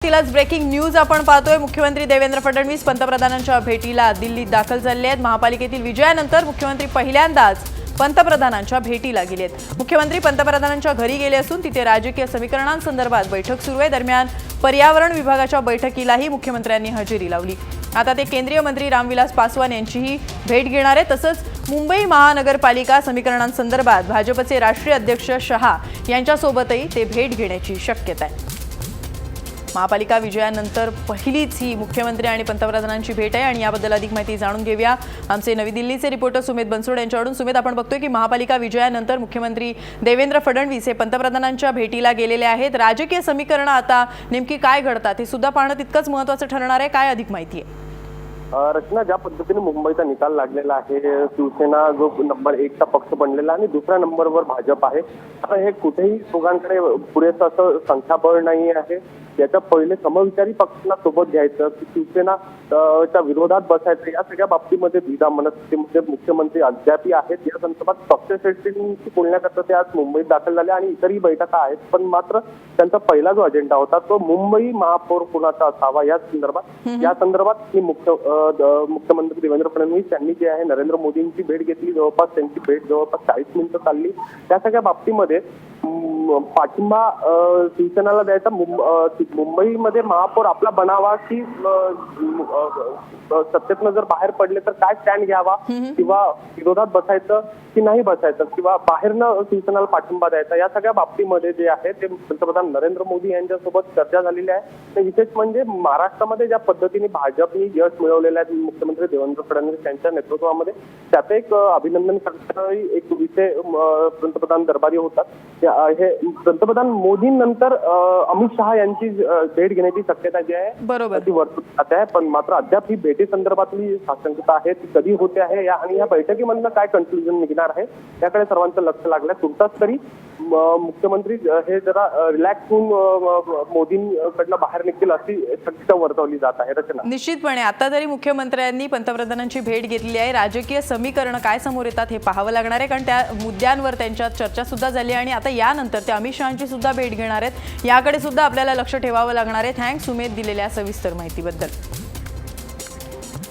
सुरुवातीलाच breaking news आपण पाहतोय। मुख्यमंत्री देवेंद्र फडणवीस पंतप्रधानांच्या भेटीला दिल्लीत दाखल झाले आहेत। महापालिकेतील विजयानंतर मुख्यमंत्री पहिल्यांदाच पंतप्रधानांच्या भेटीला गेले आहेत। मुख्यमंत्री पंतप्रधानांच्या घरी गेले असून तिथे राजकीय समीकरणांसंदर्भात बैठक सुरू आहे। दरम्यान पर्यावरण विभागाच्या बैठकीलाही मुख्यमंत्र्यांनी हजेरी लावली। आता ते केंद्रीय मंत्री रामविलास पासवान यांचीही भेट घेणार आहेत। तसंच मुंबई महानगरपालिका समीकरणांसंदर्भात भाजपचे राष्ट्रीय अध्यक्ष शहा यांच्यासोबतही ते भेट घेण्याची शक्यता आहे। महापालिका विजयानंतर पहिलीच ही मुख्यमंत्री आणि पंतप्रधानांची भेट आहे आणि याबद्दल अधिक माहिती जाणून घेऊया आमचे नवी दिल्लीचे रिपोर्टर सुमित बनसोड यांच्याकडून। सुमित, आपण बघतोय की महापालिका विजयानंतर मुख्यमंत्री देवेंद्र फडणवीस हे पंतप्रधानांच्या भेटीला गेलेले आहेत। राजकीय समीकरणं आता नेमकी काय घडतात हे सुद्धा पाहणं तितकंच महत्त्वाचं ठरणार आहे। काय अधिक माहिती आहे? रचना, ज्या पद्धतीने मुंबईचा निकाल लागलेला आहे, शिवसेना जो नंबर 1चा पक्ष बनलेला आणि दुसऱ्या नंबरवर भाजप आहे। आता हे कुठेही दोघांकडे पुरेसं असं संख्याबळ नाही आहे। याच्या पहिले समविचारी पक्षांना सोबत घ्यायचं की शिवसेना च्या विरोधात बसायचं, या सगळ्या बाबतीमध्ये द्विधा मनस्थितीमध्ये मुख्यमंत्री अद्यापही आहेत। या संदर्भात पक्षश्रेष्ठींशी बोलण्याकरता ते आज मुंबईत दाखल झाले आणि इतरही बैठका आहेत, पण मात्र त्यांचा पहिला जो अजेंडा होता तो मुंबई महापौर कुणाचा असावा या संदर्भात मुख्यमंत्री देवेंद्र फडणवीस यांनी जे आहे नरेंद्र मोदींची भेट घेतली। जवळपास त्यांची भेट जवळपास 40 मिनिटं चालली। त्या सगळ्या बाबतीमध्ये पाठिंबा शिवसेनेला द्यायचा, मुंबईमध्ये महापौर आपला बनावा की सत्तेतनं जर बाहेर पडले तर काय स्टँड घ्यावा किंवा विरोधात बसायचं की नाही बसायचं किंवा बाहेरनं शिवसेनेला पाठिंबा द्यायचा, या सगळ्या बाबतीमध्ये जे आहे ते पंतप्रधान नरेंद्र मोदी यांच्यासोबत चर्चा झालेली आहे। विशेष म्हणजे महाराष्ट्रामध्ये ज्या पद्धतीने भाजपने यश मिळवलेलं आहे मुख्यमंत्री देवेंद्र फडणवीस यांच्या नेतृत्वामध्ये, त्याचं एक अभिनंदन करणारी एक विषय पंतप्रधान दरबारी होतात। हे पंतप्रधान मोदींनंतर अमित शहा यांची भेट घेण्याची शक्यता जी आहे ती वर्तवण्यात आहे, पण मात्र अद्याप ही भेटी संदर्भातली साशंकता आहे ती कधी होते आहे आणि या बैठकीमधनं काय कन्क्लुजन निघणार आहे याकडे सर्वांचं लक्ष लागलं। तुर्तास तरी मुख्यमंत्री हे जरा रिलॅक्स होऊन मोदींकडनं बाहेर निघतील अशी शक्यता वर्तवली जात आहे। रचना, निश्चितपणे आता तरी मुख्यमंत्र्यांनी पंतप्रधानांची भेट घेतली आहे। राजकीय समीकरण काय समोर येतात हे पाहावं लागणार आहे, कारण त्या मुद्द्यांवर त्यांच्यात चर्चा सुद्धा झाली आणि आता यानंतर ते अमित शहांची सुद्धा भेट घेणार आहेत। याकडे सुद्धा आपल्याला लक्ष ठेवावं लागणार आहे। थँक्स सुमेध दिलेल्या सविस्तर माहितीबद्दल।